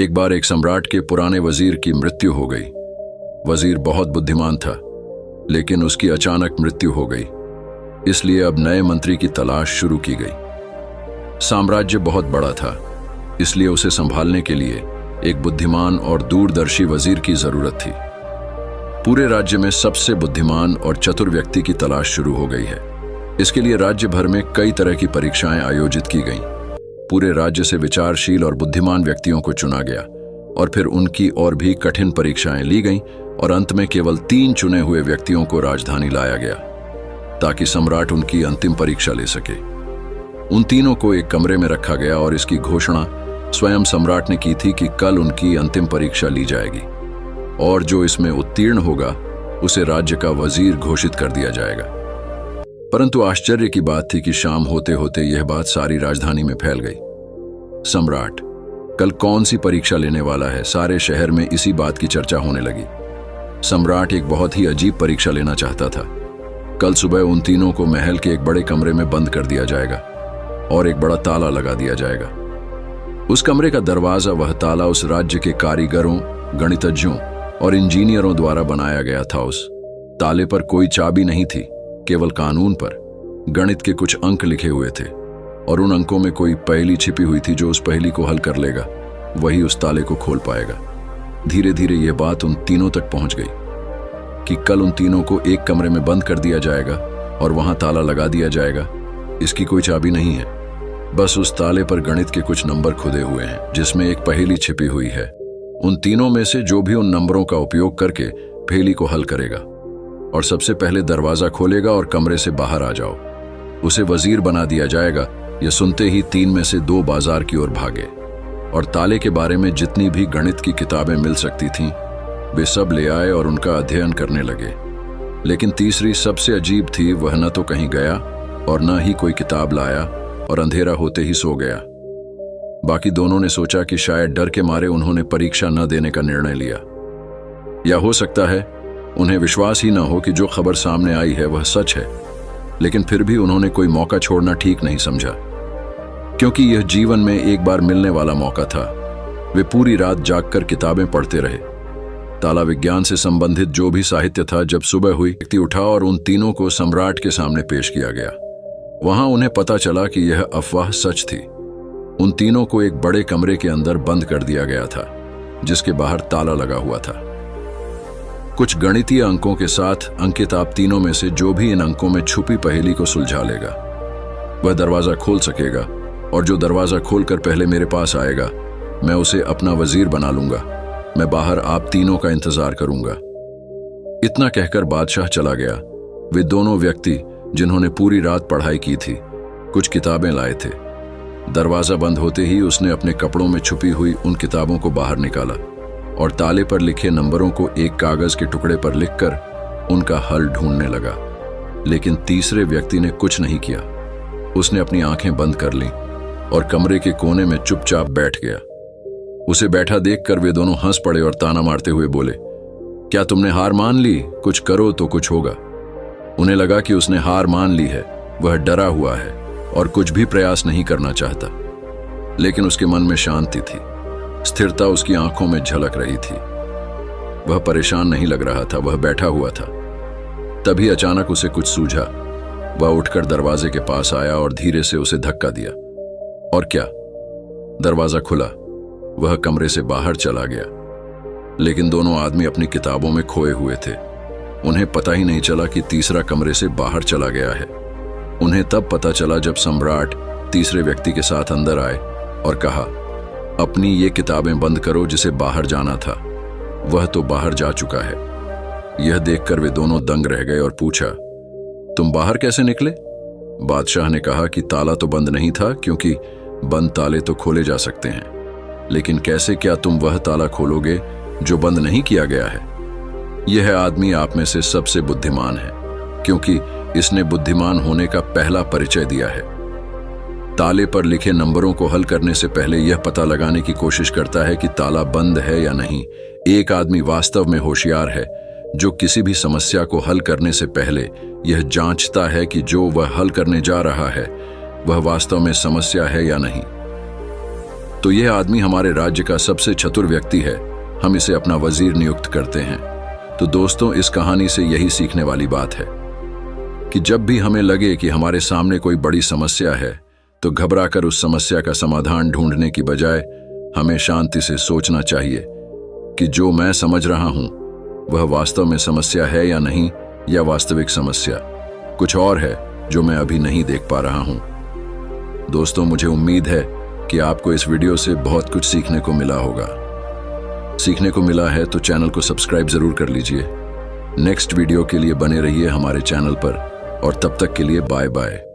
एक बार एक सम्राट के पुराने वजीर की मृत्यु हो गई। वजीर बहुत बुद्धिमान था, लेकिन उसकी अचानक मृत्यु हो गई। इसलिए अब नए मंत्री की तलाश शुरू की गई। साम्राज्य बहुत बड़ा था, इसलिए उसे संभालने के लिए एक बुद्धिमान और दूरदर्शी वजीर की जरूरत थी। पूरे राज्य में सबसे बुद्धिमान और चतुर व्यक्ति की तलाश शुरू हो गई है। इसके लिए राज्य भर में कई तरह की परीक्षाएं आयोजित की गईं। पूरे राज्य से विचारशील और बुद्धिमान व्यक्तियों को चुना गया और फिर उनकी और भी कठिन परीक्षाएं ली गईं और अंत में केवल 3 चुने हुए व्यक्तियों को राजधानी लाया गया ताकि सम्राट उनकी अंतिम परीक्षा ले सके। उन तीनों को एक कमरे में रखा गया और इसकी घोषणा स्वयं सम्राट ने की थी कि कल उनकी अंतिम परीक्षा ली जाएगी और जो इसमें उत्तीर्ण होगा उसे राज्य का वजीर घोषित कर दिया जाएगा। परंतु आश्चर्य की बात थी कि शाम होते होते यह बात सारी राजधानी में फैल गई। सम्राट कल कौन सी परीक्षा लेने वाला है, सारे शहर में इसी बात की चर्चा होने लगी। सम्राट एक बहुत ही अजीब परीक्षा लेना चाहता था। कल सुबह उन तीनों को महल के एक बड़े कमरे में बंद कर दिया जाएगा और एक बड़ा ताला लगा दिया जाएगा। उस कमरे का दरवाजा, वह ताला उस राज्य के कारीगरों, गणितज्ञों और इंजीनियरों द्वारा बनाया गया था। उस ताले पर कोई चाबी नहीं थी, केवल कानून पर गणित के कुछ अंक लिखे हुए थे और उन अंकों में कोई पहेली छिपी हुई थी। जो उस पहेली को हल कर लेगा वही उस ताले को खोल पाएगा। धीरे धीरे यह बात उन तीनों तक पहुंच गई कि कल उन तीनों को एक कमरे में बंद कर दिया जाएगा और वहां ताला लगा दिया जाएगा। इसकी कोई चाबी नहीं है, बस उस ताले पर गणित के कुछ नंबर खुदे हुए हैं जिसमें एक पहेली छिपी हुई है। उन तीनों में से जो भी उन नंबरों का उपयोग करके पहेली को हल करेगा और सबसे पहले दरवाजा खोलेगा और कमरे से बाहर आ जाओ, उसे वजीर बना दिया जाएगा। यह सुनते ही 3 में से 2 बाजार की ओर भागे और ताले के बारे में जितनी भी गणित की किताबें मिल सकती थीं वे सब ले आए और उनका अध्ययन करने लगे। लेकिन तीसरी सबसे अजीब थी। वह न तो कहीं गया और न ही कोई किताब लाया और अंधेरा होते ही सो गया। बाकी दोनों ने सोचा कि शायद डर के मारे उन्होंने परीक्षा न देने का निर्णय लिया, या हो सकता है उन्हें विश्वास ही न हो कि जो खबर सामने आई है वह सच है। लेकिन फिर भी उन्होंने कोई मौका छोड़ना ठीक नहीं समझा, क्योंकि यह जीवन में एक बार मिलने वाला मौका था। वे पूरी रात जागकर किताबें पढ़ते रहे। ताला विज्ञान से संबंधित जो भी साहित्य था। जब सुबह हुई, व्यक्ति उठा और उन तीनों को सम्राट के सामने पेश किया गया। वहां उन्हें पता चला कि यह अफवाह सच थी। उन तीनों को एक बड़े कमरे के अंदर बंद कर दिया गया था जिसके बाहर ताला लगा हुआ था। कुछ गणितीय अंकों के साथ अंकित आप तीनों में से जो भी इन अंकों में छुपी पहेली को सुलझा लेगा वह दरवाजा खोल सकेगा, और जो दरवाजा खोलकर पहले मेरे पास आएगा मैं उसे अपना वजीर बना लूंगा। मैं बाहर आप तीनों का इंतजार करूंगा। इतना कहकर बादशाह चला गया। वे दोनों व्यक्ति जिन्होंने पूरी रात पढ़ाई की थी कुछ किताबें लाए थे। दरवाजा बंद होते ही उसने अपने कपड़ों में छुपी हुई उन किताबों को बाहर निकाला और ताले पर लिखे नंबरों को एक कागज के टुकड़े पर लिखकर उनका हल ढूंढने लगा। लेकिन तीसरे व्यक्ति ने कुछ नहीं किया। उसने अपनी आंखें बंद कर लीं और कमरे के कोने में चुपचाप बैठ गया। उसे बैठा देखकर वे दोनों हंस पड़े और ताना मारते हुए बोले, क्या तुमने हार मान ली? कुछ करो तो कुछ होगा। उन्हें लगा कि उसने हार मान ली है। वह डरा हुआ है और कुछ भी प्रयास नहीं करना चाहता। लेकिन उसके मन में शांति थी, स्थिरता उसकी आंखों में झलक रही थी। वह परेशान नहीं लग रहा था, वह बैठा हुआ था। तभी अचानक उसे कुछ सूझा। वह उठकर दरवाजे के पास आया और धीरे से उसे धक्का दिया, और क्या, दरवाजा खुला। वह कमरे से बाहर चला गया। लेकिन दोनों आदमी अपनी किताबों में खोए हुए थे। उन्हें पता ही नहीं चला कि तीसरा कमरे से बाहर चला गया है। उन्हें तब पता चला जब सम्राट तीसरे व्यक्ति के साथ अंदर आए और कहा, अपनी ये किताबें बंद करो, जिसे बाहर जाना था वह तो बाहर जा चुका है। यह देखकर वे दोनों दंग रह गए और पूछा, तुम बाहर कैसे निकले? बादशाह ने कहा कि ताला तो बंद नहीं था, क्योंकि बंद ताले तो खोले जा सकते हैं। लेकिन कैसे? क्या तुम वह ताला खोलोगे जो बंद नहीं किया गया है? यह आदमी आप में से सबसे बुद्धिमान है, क्योंकि इसने बुद्धिमान होने का पहला परिचय दिया है। ताले पर लिखे नंबरों को हल करने से पहले यह पता लगाने की कोशिश करता है कि ताला बंद है या नहीं। एक आदमी वास्तव में होशियार है जो किसी भी समस्या को हल करने से पहले यह जांचता है कि जो वह हल करने जा रहा है वह वास्तव में समस्या है या नहीं। तो यह आदमी हमारे राज्य का सबसे चतुर व्यक्ति है, हम इसे अपना वजीर नियुक्त करते हैं। तो दोस्तों, इस कहानी से यही सीखने वाली बात है कि जब भी हमें लगे कि हमारे सामने कोई बड़ी समस्या है, तो घबराकर उस समस्या का समाधान ढूंढने की बजाय हमें शांति से सोचना चाहिए कि जो मैं समझ रहा हूं वह वास्तव में समस्या है या नहीं, या वास्तविक समस्या कुछ और है जो मैं अभी नहीं देख पा रहा हूं। दोस्तों, मुझे उम्मीद है कि आपको इस वीडियो से बहुत कुछ सीखने को मिला होगा। सीखने को मिला है तो चैनल को सब्सक्राइब जरूर कर लीजिए। नेक्स्ट वीडियो के लिए बने रहिए हमारे चैनल पर, और तब तक के लिए बाय बाय।